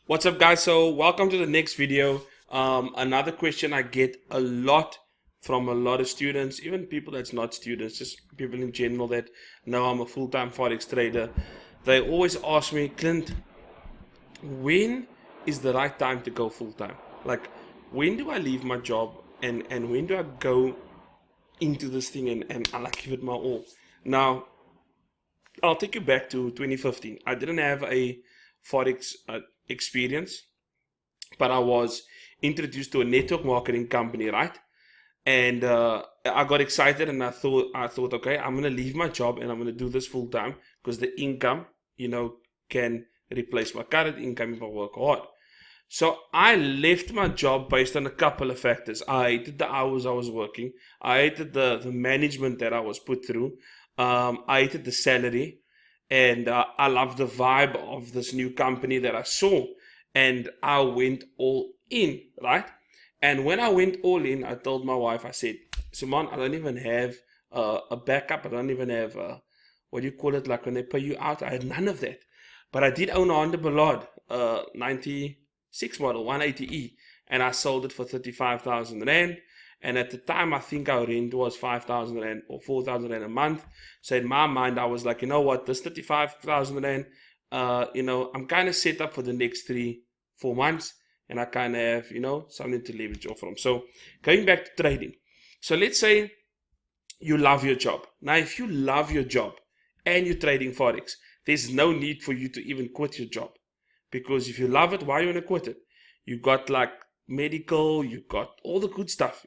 What's up, guys? So, welcome to the next video. Another question I get a lot from a lot of students, even people that's not students, just people in general that know I'm a full-time forex trader. They always ask me, Clint, when is the right time to go full-time? Like, when do I leave my job and when do I go into this thing and I like give it my all? Now, I'll take you back to 2015. I didn't have a forex experience, but I was introduced to a network marketing company, right? And I got excited, and I thought, okay, I'm gonna leave my job and I'm gonna do this full time because the income, can replace my current income if I work hard. So I left my job based on a couple of factors. I hated the hours I was working. I hated the management that I was put through. I hated the salary, and I loved the vibe of this new company that I saw, and I went all in, right? And when I went all in, I told my wife, I said, Simon, I don't even have a backup. I don't even have what do you call it, like when they pay you out. I had none of that. But I did own a Honda Ballade, 96 model, 180E, and I sold it for 35,000 Rand. And at the time, I think our rent was 5,000 Rand or 4,000 Rand a month. So in my mind, I was like, you know what, this 35,000 Rand, I'm kind of set up for the next 3, 4 months. And I kind of have, something to leverage off from. So going back to trading. So let's say you love your job. Now, if you love your job and you're trading Forex, there's no need for you to even quit your job. Because if you love it, why are you going to quit it? You got like medical, you got all the good stuff.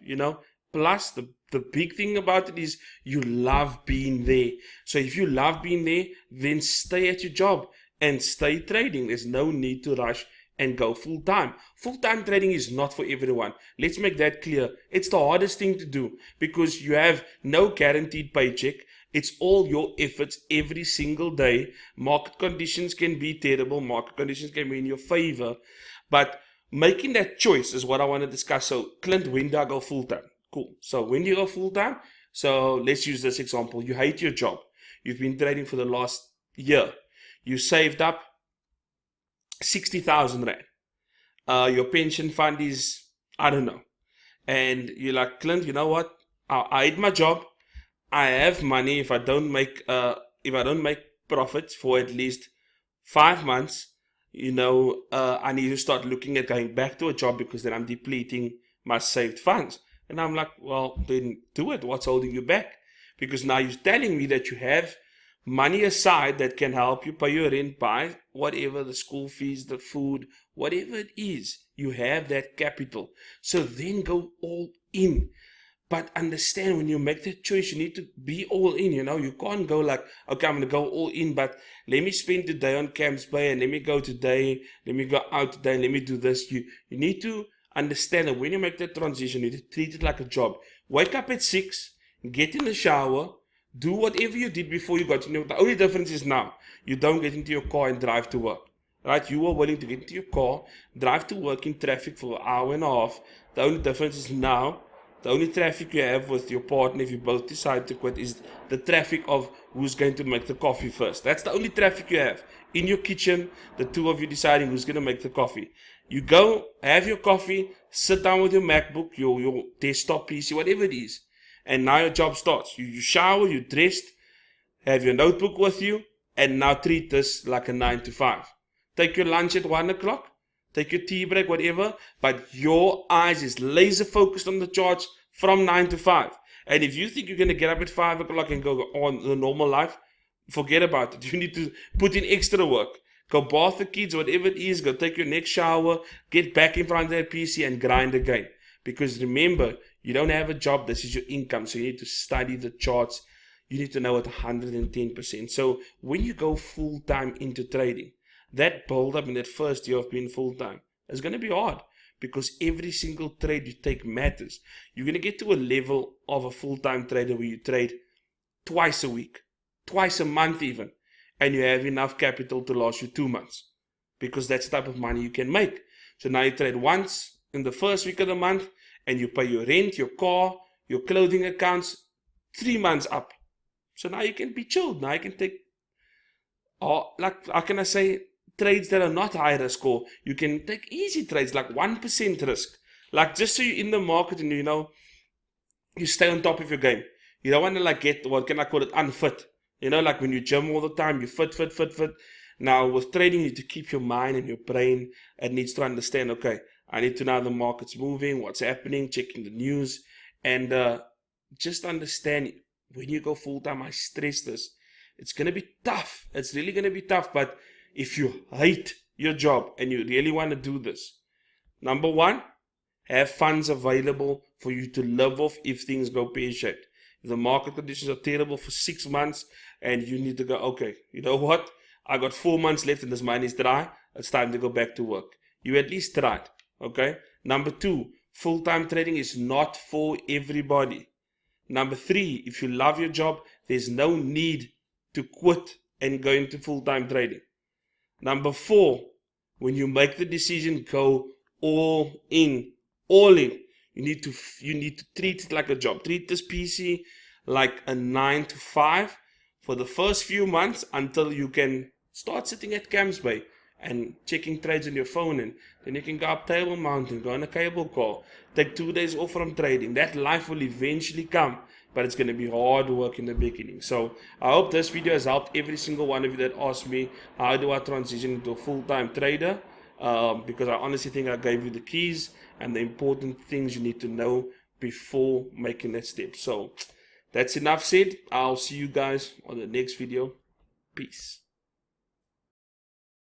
Plus, the big thing about it is you love being there. So if you love being there, then stay at your job and stay trading. There's no need to rush and go full time. Full time trading is not for everyone. Let's make that clear. It's the hardest thing to do because you have no guaranteed paycheck. It's all your efforts every single day. Market conditions can be terrible. Market conditions can be in your favor. But making that choice is what I want to discuss. So, Clint, when do I go full time? Cool. So, when do you go full time? So, let's use this example. You hate your job. You've been trading for the last year. You saved up 60,000 Rand. Your pension fund is, I don't know. And you're like, Clint, you know what? I hate my job. I have money. If I don't make profits for at least 5 months, I need to start looking at going back to a job because then I'm depleting my saved funds. And I'm like, well, then do it. What's holding you back? Because now you're telling me that you have money aside that can help you pay your rent, buy whatever, the school fees, the food, whatever it is. You have that capital. So then go all in. But understand, when you make that choice, you need to be all in. You can't go like, okay, I'm going to go all in, but let me spend today on Camps Bay and let me go out today, and let me do this. You need to understand that when you make that transition, you need to treat it like a job. Wake up at 6, get in the shower, do whatever you did before you got. The only difference is now you don't get into your car and drive to work. Right? You are willing to get into your car, drive to work in traffic for an hour and a half. The only difference is now the only traffic you have with your partner, if you both decide to quit, is the traffic of who's going to make the coffee first. That's the only traffic you have. In your kitchen, the two of you deciding who's going to make the coffee. You go, have your coffee, sit down with your MacBook, your desktop PC, whatever it is. And now your job starts. You shower, you're dressed, have your notebook with you, and now treat this like a 9 to 5. Take your lunch at 1 o'clock. Take your tea break, whatever, but your eyes is laser focused on the charts from 9 to 5. And if you think you're going to get up at 5 o'clock and go on the normal life, forget about it. You need to put in extra work. Go bath the kids, whatever it is, go take your next shower, get back in front of that PC and grind again. Because remember, you don't have a job, this is your income, so you need to study the charts. You need to know it 110%. So when you go full time into trading, that build up in that first year of being full time is going to be hard because every single trade you take matters. You're going to get to a level of a full time trader where you trade twice a week, twice a month even, and you have enough capital to last you 2 months because that's the type of money you can make. So now you trade once in the first week of the month and you pay your rent, your car, your clothing accounts 3 months up. So now you can be chilled. Now you can take, how can I say, trades that are not high risk, or you can take easy trades like 1% risk. Like just so you're in the market and you stay on top of your game. You don't want to like get, what can I call it, unfit. Like when you gym all the time, you fit. Now with trading, you need to keep your mind and your brain. It needs to understand, okay, I need to know how the market's moving, what's happening, checking the news, and just understand when you go full time. I stress this. It's going to be tough. It's really going to be tough. But if you hate your job and you really want to do this, number one, have funds available for you to live off if things go pear-shaped. If the market conditions are terrible for 6 months and you need to go, okay, you know what? I got 4 months left and this money is dry. It's time to go back to work. You at least tried, okay? Number two, full-time trading is not for everybody. Number three, if you love your job, there's no need to quit and go into full-time trading. Number four, when you make the decision, go all in. All in. You need to treat it like a job. Treat this PC like a 9 to 5 for the first few months until you can start sitting at Camps Bay and checking trades on your phone, and then you can go up Table Mountain, go on a cable car, take 2 days off from trading. That life will eventually come, but it's going to be hard work in the beginning. So I hope this video has helped every single one of you that asked me, how do I transition into a full-time trader? Because I honestly think I gave you the keys and the important things you need to know before making that step. So that's enough said. I'll see you guys on the next video. Peace.